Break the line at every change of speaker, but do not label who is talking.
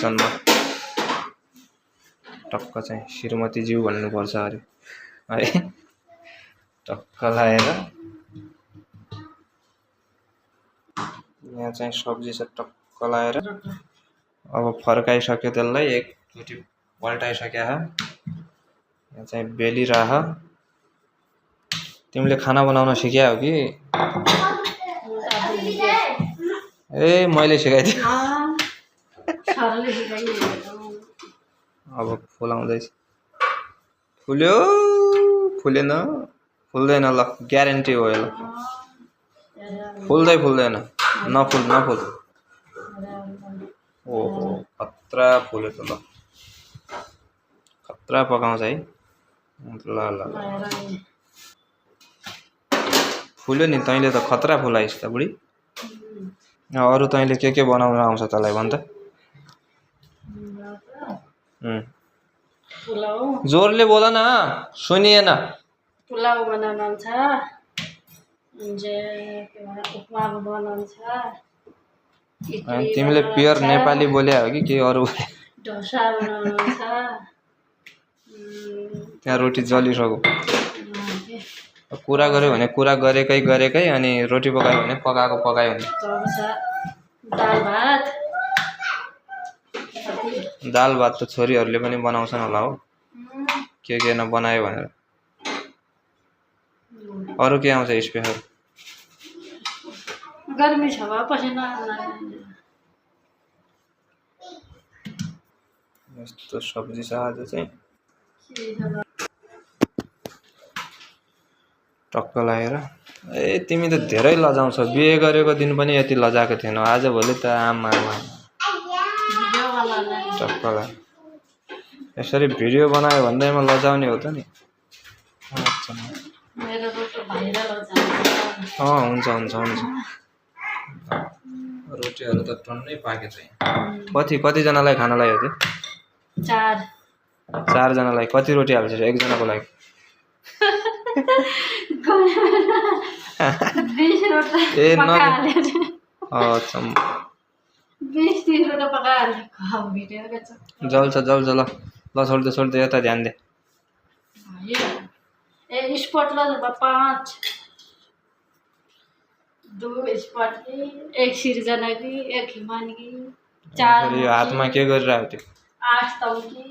किचनमा टक्क चाहिँ श्रीमती ज्यू भन्नुपर्छ अरे है। टक्क लाएर यहाँ चाहिँ सब्जी छ टक्क लाएर अब फर्काइसक्यो त्यसलाई एकचोटि पल्टाइसक्या यहाँ चाहिँ बेलिराख। तिमीले खाना बनाउन सिक्या हो कि ए मैले सिकाइदिएँ। अब फुलाउँदैछ फुल्यो फुलेन फुल्दैन ल ग्यारेन्टी हो यसलाई फुल्दैन नफुल ओहो खतरा फुल्यो त ल खतरा पकाउँछ है ल ल फुल्यो नि तैँले त खतरा फुलाइस् त बुढी। अरू तैँले के बनाउन आउँछ तँलाई भन् त जोरले बोल न सुनिएन।
पुलाउ बनाउन आउँछ उपमा बनाउन
तिमीले प्योर नेपाली बोले हो कि अरू
डोसा बनाउन आउँछ
त्यहाँ रोटी जलिसक्यो कुरा गर्यो भने कुरा गरेकै अनि रोटी पकायो भने पकायो भने दाल भात त छोरीहरूले पनि बनाउँछन् होला हो के नबनायो भनेर। अरू के आउँछ स्पेशल?
गर्मी छ भए पसिना
यस्तो सब्जी छ आज चाहिँ टक्क लगाएर। ए तिमी त धेरै लजाउँछ बिहे गरेको दिन पनि यति लजाएको थिएन आजभोलि त आमा टक्क लाग्यो। यसरी भिडियो बनायो भन्दैमा लजाउने हो त नि। हुन्छ रोटीहरू त टन्नै पाके चाहिँ कतिजनालाई खानालाई हो त्यो? 4 जनालाई कति रोटी हाल्छ एकजनाको लागि?
20
ए
रोटी
अच्छा
20-30 रोटी पकाएर
जल्छ ल छोड्दे यता ध्यान दे।
ए स्पॉट ला 5 2 स्पॉट की एक सिरजना की एक हिमानी की 4
हातमा के गरिरहेको थियो?
8 तौल की